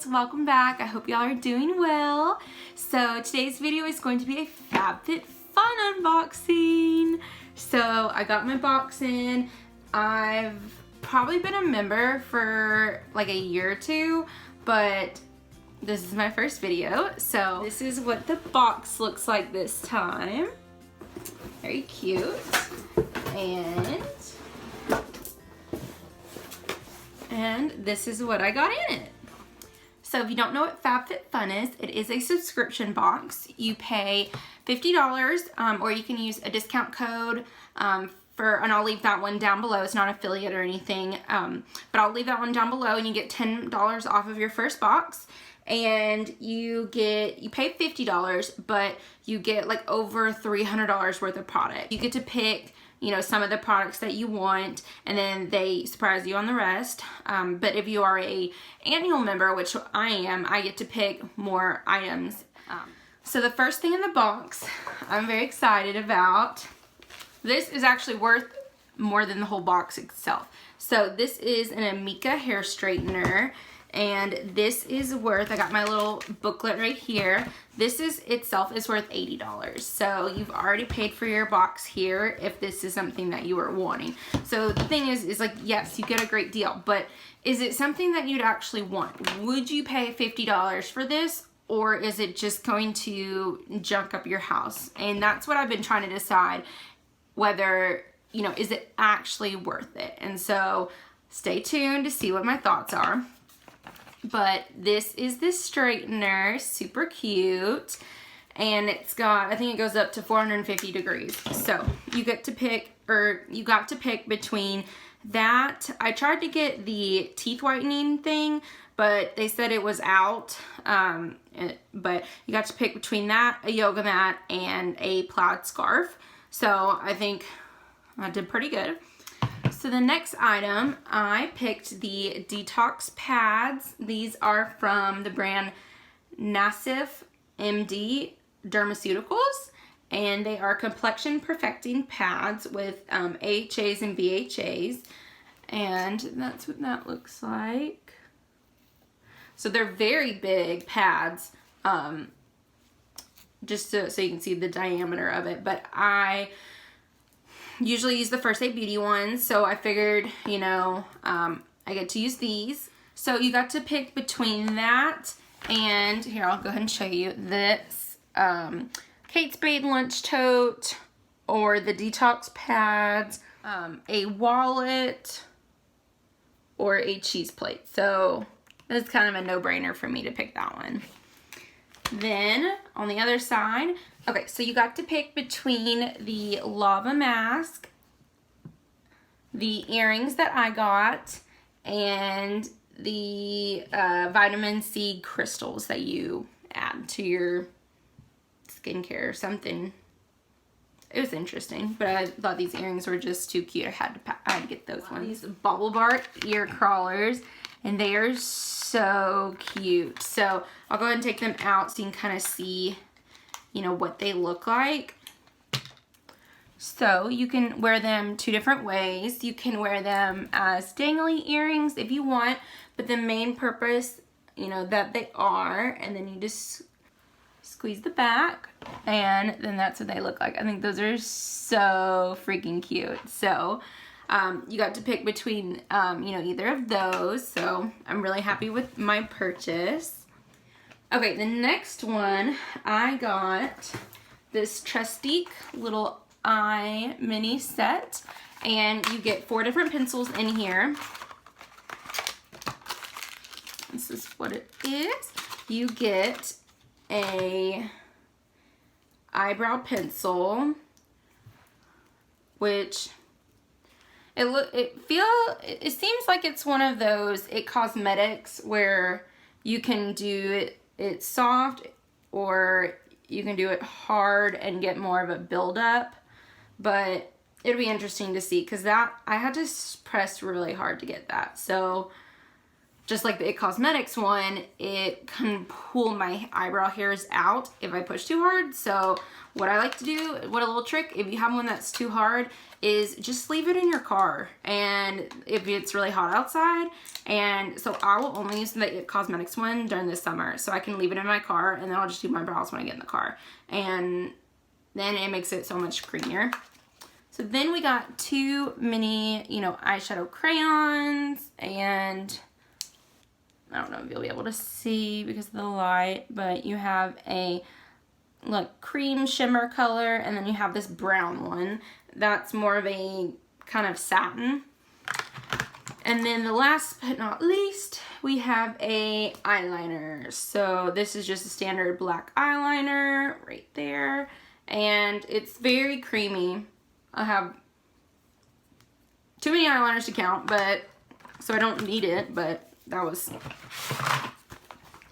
welcome back. I hope y'all are doing well. So today's video is going to be a Fab Fit Fun unboxing. So I got my box in. I've probably been a member for like a year or two, but this is my first video. So this is what the box looks like this time. Very cute. And this is what I got in it. So if you don't know what Fab Fit Fun is, it is a subscription box. You pay $50 or you can use a discount code and I'll leave that one down below. It's not affiliate or anything, but I'll leave that one down below and you get $10 off of your first box. And you pay $50, but you get like over $300 worth of product. You get to pick, you know, some of the products that you want, and then they surprise you on the rest. But if you are a annual member, which I am, I get to pick more items. So the first thing in the box, I'm very excited about. This is actually worth more than the whole box itself. So this is an Amika hair straightener. And this is worth, I got my little booklet right here. This is itself is worth $80. So you've already paid for your box here if this is something that you are wanting. So the thing is like, yes, you get a great deal, but is it something that you'd actually want? Would you pay $50 for this, or is it just going to junk up your house? And that's what I've been trying to decide, whether, you know, is it actually worth it? And so stay tuned to see what my thoughts are. But this is the straightener, super cute, and it's got, I think it goes up to 450 degrees. So you get to pick, or you got to pick between that. I tried to get the teeth whitening thing, but they said it was out. But you got to pick between that, a yoga mat, and a plaid scarf. So I think I did pretty good. So the next item, I picked the Detox pads. These are from the brand NassifMD Dermaceuticals, and they are complexion perfecting pads with AHAs and BHAs, and that's what that looks like. So they're very big pads, just so you can see the diameter of it, but I usually use the First Aid Beauty ones, so I figured, you know, I get to use these. So you got to pick between that and, here, I'll go ahead and show you this Kate Spade lunch tote, or the Detox pads, a wallet, or a cheese plate. So it's kind of a no-brainer for me to pick that one. Then on the other side, okay, so you got to pick between the lava mask, the earrings that I got, and the vitamin C crystals that you add to your skincare or something. It was interesting, but I thought these earrings were just too cute. I had to get those ones. These Baublebar ear crawlers, and they are so cute. So I'll go ahead and take them out so you can kind of see, you know, what they look like. So you can wear them two different ways. You can wear them as dangly earrings if you want, but the main purpose, you know, that they are, and then you just squeeze the back, and then that's what they look like. I think those are so freaking cute. So you got to pick between, you know, either of those. So I'm really happy with my purchase. Okay, the next one, I got this Trestique little eye mini set, and you get 4 different pencils in here. This is what it is. You get a eyebrow pencil, which it seems like it's one of those cosmetics where you can do it soft, or you can do it hard and get more of a buildup. But it'll be interesting to see, because that I had to press really hard to get that. So just like the Cosmetics one, it can pull my eyebrow hairs out if I push too hard. So what I like to do, what a little trick, if you have one that's too hard, is just leave it in your car, and if it's really hot outside. And so I will only use the It Cosmetics one during the summer, so I can leave it in my car, and then I'll just do my brows when I get in the car, and then it makes it so much creamier. So then we got 2 mini, you know, eyeshadow crayons, and I don't know if you'll be able to see because of the light, but you have a look cream shimmer color, and then you have this brown one that's more of a kind of satin. And then the last but not least, we have a eyeliner. So this is just a standard black eyeliner right there, and it's very creamy. I have too many eyeliners to count, but so I don't need it, but that was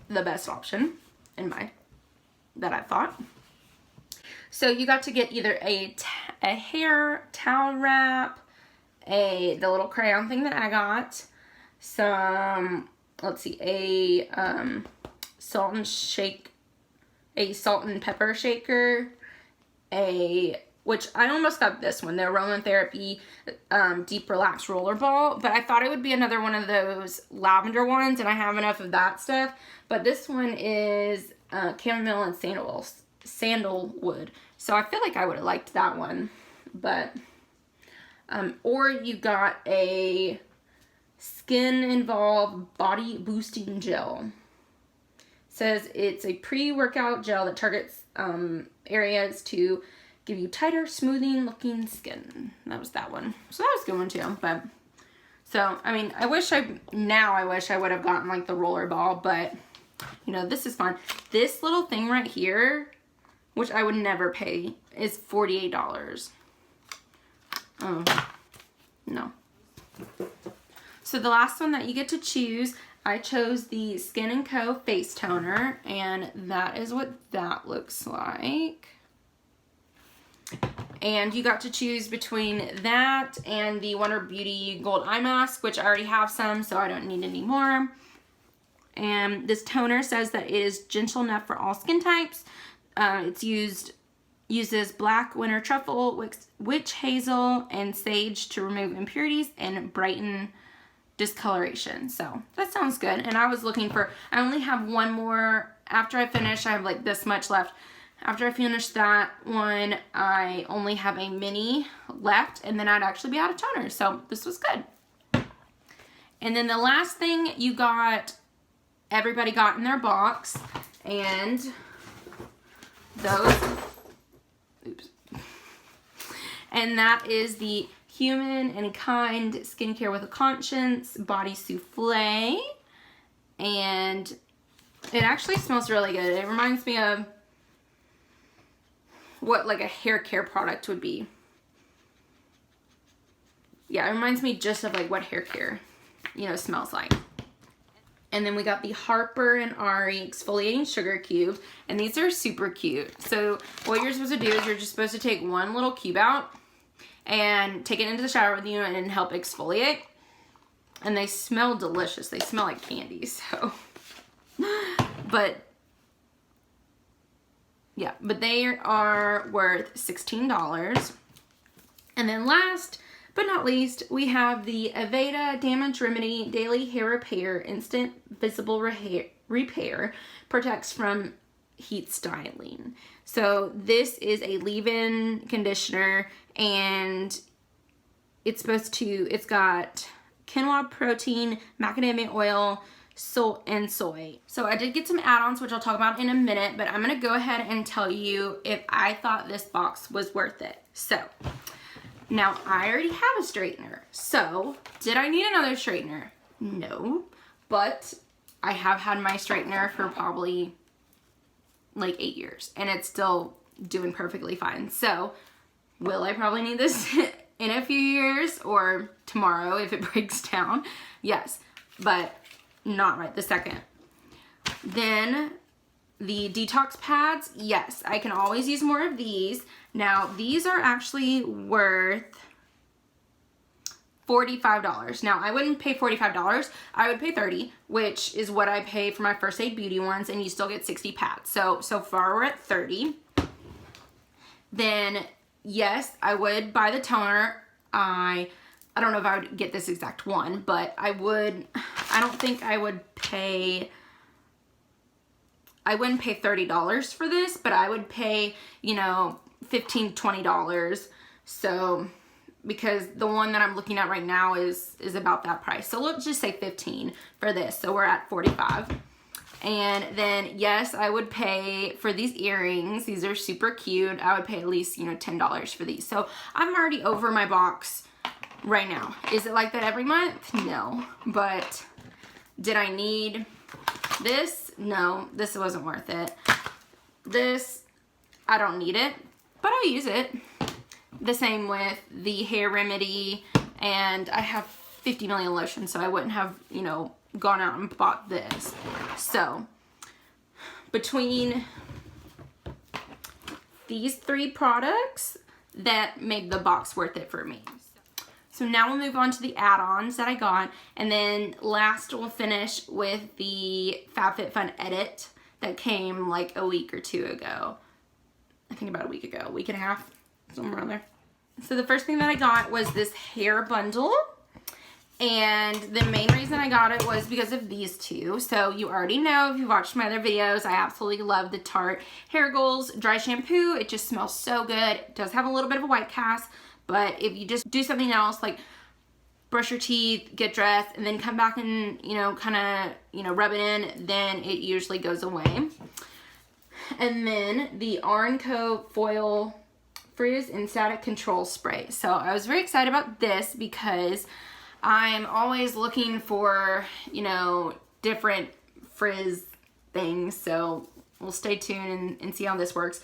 the best option in my that I thought. So you got to get either a hair towel wrap, the little crayon thing that I got, some, let's see, a salt and pepper shaker, which I almost got this one, the Aromatherapy Deep Relax Roller Ball, but I thought it would be another one of those lavender ones, and I have enough of that stuff. But this one is chamomile and sandalwood, so I feel like I would have liked that one. But or you got a Skin Involved Body Boosting Gel. Says it's a pre-workout gel that targets areas to give you tighter, smoothing looking skin. That was that one. So that was a good one too. But so I mean, I wish I would have gotten like the roller ball, but you know, this is fun. This little thing right here, which I would never pay, is $48. Oh, no. So the last one that you get to choose, I chose the Skin&Co face toner, and that is what that looks like. And you got to choose between that and the Wonder Beauty Gold Eye Mask, which I already have some, so I don't need any more. And this toner says that it is gentle enough for all skin types. It's uses black winter truffle, witch hazel, and sage to remove impurities and brighten discoloration. So that sounds good. And I was looking for, I only have one more. After I finish, I have like this much left. After I finish that one, I only have a mini left, and then I'd actually be out of toner. So this was good. And then the last thing everybody got in their box, and those, oops, and that is the Human and Kind Skincare with a Conscience Body Souffle, and it actually smells really good. It reminds me of what like a hair care product would be. Yeah, it reminds me just of like what hair care, you know, smells like. And then we got the Harper and Ari Exfoliating Sugar Cube, and these are super cute. So what you're supposed to do is you're just supposed to take one little cube out and take it into the shower with you and help exfoliate. And they smell delicious. They smell like candy, so. But yeah, but they are worth $16. And then last but not least, we have the Aveda Damage Remedy Daily Hair Repair Instant Visible Repair. Protects from heat styling. So this is a leave-in conditioner, and it's got quinoa protein, macadamia oil, salt, and soy. So I did get some add-ons, which I'll talk about in a minute, but I'm gonna go ahead and tell you if I thought this box was worth it. So now I already have a straightener. So did I need another straightener? No, but I have had my straightener for probably like 8 years, and it's still doing perfectly fine. So will I probably need this in a few years or tomorrow if it breaks down? Yes, but not right this second. Then the detox pads, yes, I can always use more of these. Now these are actually worth $45. Now I wouldn't pay $45, I would pay $30, which is what I pay for my First Aid Beauty ones, and you still get 60 pads. So far we're at $30. Then yes, I would buy the toner. I don't know if I would get this exact one, but I don't think I would pay, I wouldn't pay $30 for this, but I would pay, you know, $15, $20. So, because the one that I'm looking at right now is about that price. So let's just say 15 for this. So we're at 45. And then, yes, I would pay for these earrings. These are super cute. I would pay at least, you know, $10 for these. So I'm already over my box right now. Is it like that every month? No. But did I need this? No, this wasn't worth it. This, I don't need it, but I'll use it. The same with the hair remedy, and I have 50 million lotions, so I wouldn't have, you know, gone out and bought this. So between these 3 products, that made the box worth it for me. So now we'll move on to the add-ons that I got, and then last we'll finish with the Fab Fit Fun Edit that came like a week or 2 ago. I think about a week ago, week and a half, somewhere around there. So the first thing that I got was this hair bundle, and the main reason I got it was because of these 2. So you already know, if you've watched my other videos, I absolutely love the Tarte Hair Goals Dry Shampoo. It just smells so good. It does have a little bit of a white cast, but if you just do something else, like brush your teeth, get dressed, and then come back and, you know, kind of, you know, rub it in, then it usually goes away. And then the R+Co Foil Frizz and Static Control Spray. So I was very excited about this because I'm always looking for, you know, different frizz things. So we'll stay tuned and see how this works,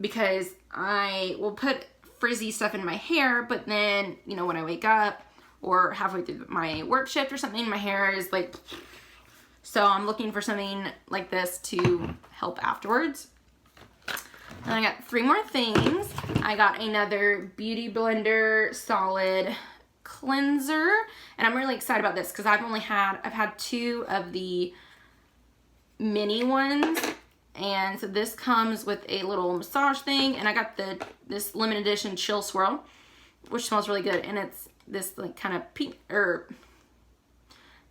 because I will put frizzy stuff in my hair, but then, you know, when I wake up or halfway through my work shift or something, my hair is like, so I'm looking for something like this to help afterwards. And I got 3 more things. I got another Beauty Blender Solid Cleanser, and I'm really excited about this because I've had 2 of the mini ones, and so this comes with a little massage thing, and I got this limited edition Chill Swirl, which smells really good, and it's this like kind of pink,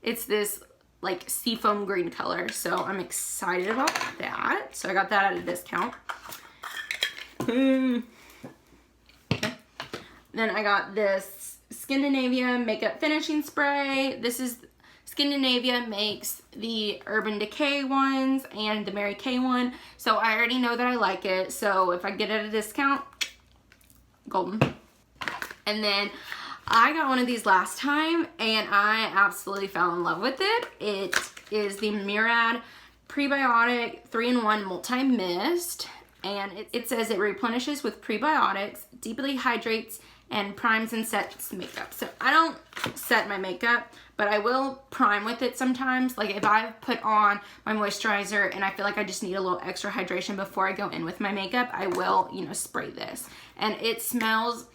it's this like seafoam green color, so I'm excited about that. So I got that at a discount. Okay. Then I got this Skindinavia Makeup Finishing Spray. This is, Skindinavia makes the Urban Decay ones and the Mary Kay one, so I already know that I like it, so if I get it at a discount, golden. And then I got one of these last time, and I absolutely fell in love with it. It is the Murad Prebiotic 3-in-1 Multimist, and it says it replenishes with prebiotics, deeply hydrates, and primes and sets makeup. So I don't set my makeup, but I will prime with it sometimes. Like if I put on my moisturizer and I feel like I just need a little extra hydration before I go in with my makeup, I will, you know, spray this. And it smells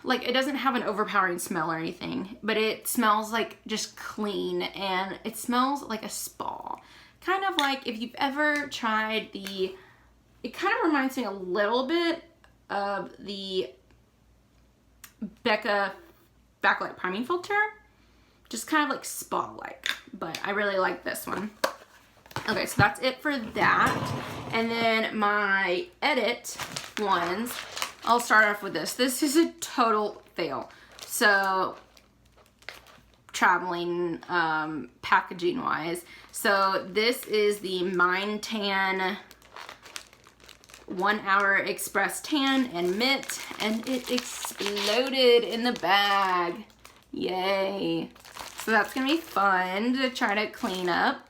like, it doesn't have an overpowering smell or anything, but it smells like just clean, and it smells like a spa. Kind of like if you've ever tried it kind of reminds me a little bit of the Becca Backlight Priming Filter. Just kind of like spa-like, but I really like this one. Okay, so that's it for that. And then my edit ones, I'll start off with this. This is a total fail. So, traveling, packaging wise. So this is the Mind Tan 1 Hour Express Tan and Mitt, and it exploded in the bag. Yay. So that's gonna be fun to try to clean up,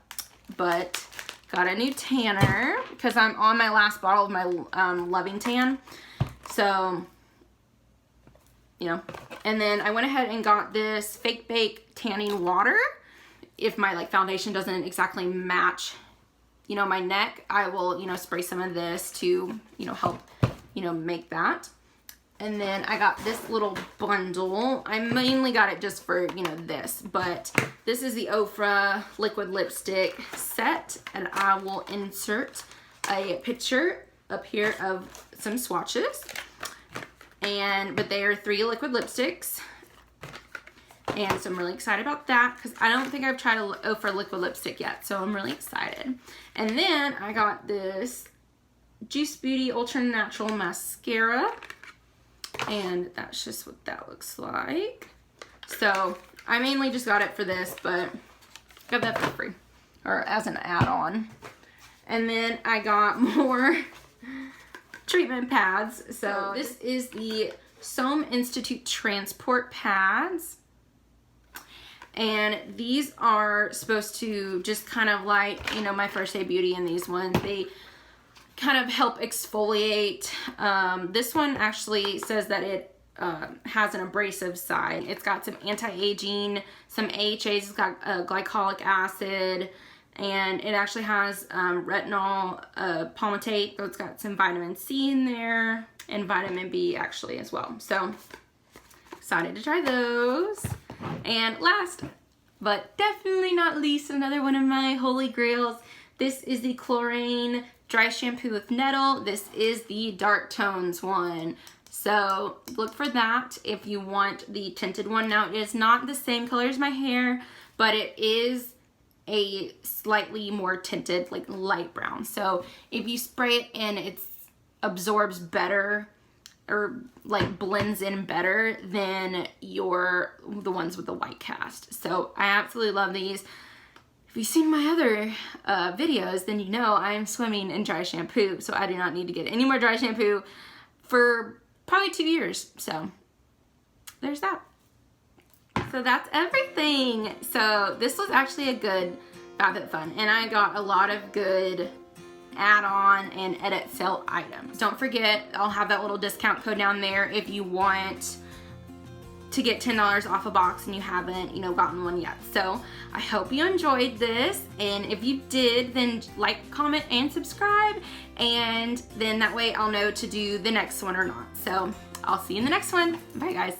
but got a new tanner because I'm on my last bottle of my Loving Tan. So, you know, and then I went ahead and got this Fake Bake tanning water. If my like foundation doesn't exactly match, you know, my neck, I will, you know, spray some of this to, you know, help, you know, make that. And then I got this little bundle. I mainly got it just for, you know, this, but this is the Ofra liquid lipstick set, and I will insert a picture up here of some swatches. but they are 3 liquid lipsticks. And so I'm really excited about that because I don't think I've tried a Ofra liquid lipstick yet. So I'm really excited. And then I got this Juice Beauty Ultra Natural Mascara. And that's just what that looks like. So I mainly just got it for this, but got that for free. Or as an add-on. And then I got more treatment pads. So this is the Somme Institute Transport Pads. And these are supposed to just kind of like, you know, my First Day Beauty and these ones. They kind of help exfoliate. This one actually says that it has an abrasive side. It's got some anti-aging, some AHAs, it's got glycolic acid, and it actually has retinol palmitate, so it's got some vitamin C in there, and vitamin B actually as well. So excited to try those. And last but definitely not least, another one of my holy grails. This is the Chlorine Dry Shampoo with Nettle. This is the Dark Tones one. So look for that if you want the tinted one. Now it is not the same color as my hair, but it is a slightly more tinted, like light brown. So if you spray it and it absorbs better, or like blends in better than the ones with the white cast. So I absolutely love these. If you've seen my other videos, then you know I'm swimming in dry shampoo, so I do not need to get any more dry shampoo for probably 2 years. So there's that. So that's everything. So this was actually a good Fab Fit Fun, and I got a lot of good add-on and edit sale items. Don't forget, I'll have that little discount code down there if you want to get $10 off a box and you haven't, you know, gotten one yet. So I hope you enjoyed this, and if you did, then like, comment, and subscribe, and then that way I'll know to do the next one or not. So I'll see you in the next one. Bye guys.